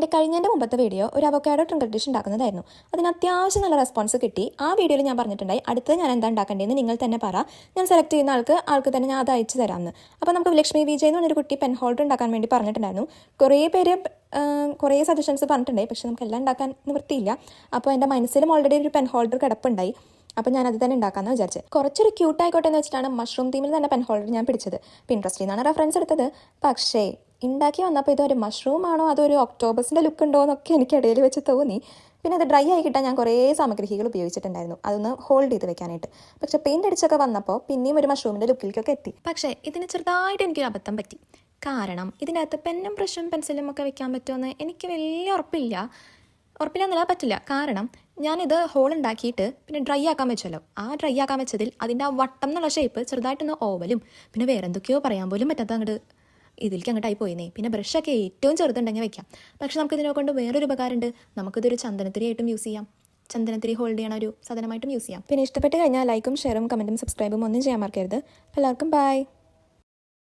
എൻ്റെ കഴിഞ്ഞതിൻ്റെ മുമ്പത്തെ വീഡിയോ ഒരു അവക്കാഡോ ട്രിങ്കിൾ ഡിഷ് ഉണ്ടാക്കുന്നതായിരുന്നു. അതിന് അത്യാവശ്യം നല്ല റെസ്പോൺസ് കിട്ടി. ആ വീഡിയോയിൽ ഞാൻ പറഞ്ഞിട്ടുണ്ടായി അടുത്തത് ഞാൻ എന്താ ഉണ്ടാക്കേണ്ടതെന്ന് നിങ്ങൾ തന്നെ പറ, ഞാൻ സെലക്ട് ചെയ്യുന്ന ആൾക്ക് തന്നെ ഞാൻ അത് അയച്ചു തരാമെന്ന്. അപ്പോൾ നമുക്ക് ലക്ഷ്മി വിജയ് എന്ന് പറഞ്ഞൊരു കുട്ടി പെൻ ഹോൾഡർ ഉണ്ടാക്കാൻ വേണ്ടി പറഞ്ഞിട്ടുണ്ടായിരുന്നു. കുറേ പേര് കുറേ സജഷൻസ് പറഞ്ഞിട്ടുണ്ടായി, പക്ഷേ നമുക്ക് എല്ലാം ഉണ്ടാക്കാൻ നിവൃത്തിയില്ല. അപ്പോൾ എൻ്റെ മനസ്സിലും ഓൾറെഡി ഒരു പെൻ ഹോൾഡർ കിടപ്പുണ്ടായി. അപ്പോൾ ഞാനത് തന്നെ ഉണ്ടാക്കാമെന്ന് വിചാരിച്ചത്. കുറച്ചൊരു ക്യൂട്ടായിക്കോട്ടെ എന്ന് വെച്ചിട്ടാണ് മഷ്റൂം തീമിൽ തന്നെ പെൻ ഹോൾഡർ ഞാൻ പിടിച്ചത്. പിൻട്രസ്റ്റിൽ നിന്നാണ് റെഫറൻസ് എടുത്തത്. പക്ഷേ ഉണ്ടാക്കി വന്നപ്പോൾ ഇതൊരു മഷ്റൂം ആണോ അതൊരു ഒക്ടോബസിൻ്റെ ലുക്ക് ഉണ്ടോ എന്നൊക്കെ എനിക്ക് ഇടയിൽ വെച്ച് തോന്നി. പിന്നെ അത് ഡ്രൈ ആയി കിട്ടാൻ ഞാൻ കുറേ സാമഗ്രികൾ ഉപയോഗിച്ചിട്ടുണ്ടായിരുന്നു, അതൊന്ന് ഹോൾഡ് ചെയ്ത് വെക്കാനായിട്ട്. പക്ഷേ പെയിൻ്റ് അടിച്ചൊക്കെ വന്നപ്പോൾ പിന്നെയും ഒരു മഷ്റൂമിൻ്റെ ലുക്കിലേക്കൊക്കെ എത്തി. പക്ഷേ ഇതിന് ചെറുതായിട്ട് എനിക്കൊരു അബദ്ധം പറ്റി. കാരണം ഇതിൻ്റെ അകത്ത് പെന്നും ബ്രഷും പെൻസിലും ഒക്കെ വെക്കാൻ പറ്റുമെന്ന് എനിക്ക് വലിയ ഉറപ്പില്ലെന്നല്ല പറ്റില്ല. കാരണം ഞാനിത് ഹോൾ ഉണ്ടാക്കിയിട്ട് പിന്നെ ഡ്രൈ ആക്കാൻ വെച്ചല്ലോ. ആ ഡ്രൈ ആക്കാൻ വെച്ചതിൽ അതിൻ്റെ ആ വട്ടം എന്നുള്ള ഷേപ്പ് ചെറുതായിട്ടൊന്ന് ഓവലും പിന്നെ വേറെ എന്തൊക്കെയോ പറയാൻ പോലും പറ്റാത്ത ഇതിലേക്ക് അങ്ങോട്ടായി പോയിന്നേ. പിന്നെ ബ്രഷൊക്കെ ഏറ്റവും ചെറുതുണ്ടെങ്കിൽ വെക്കാം. പക്ഷെ നമുക്കിതിനെ കൊണ്ട് വേറൊരു ഉപകാരമുണ്ട്. നമുക്കിതൊരു ചന്ദനത്തിരിയായിട്ടും യൂസ് ചെയ്യാം. ചന്ദനത്തിരി ഹോൾഡ് ചെയ്യണ ഒരു സാധനമായിട്ടും യൂസ് ചെയ്യാം. പിന്നെ ഇഷ്ടപ്പെട്ട് കഴിഞ്ഞാൽ ലൈക്കും ഷെയറും കമൻറ്റും സബ്സ്ക്രൈബും ഒന്നും ചെയ്യാൻ മറക്കരുത്. എല്ലാവർക്കും ബൈ.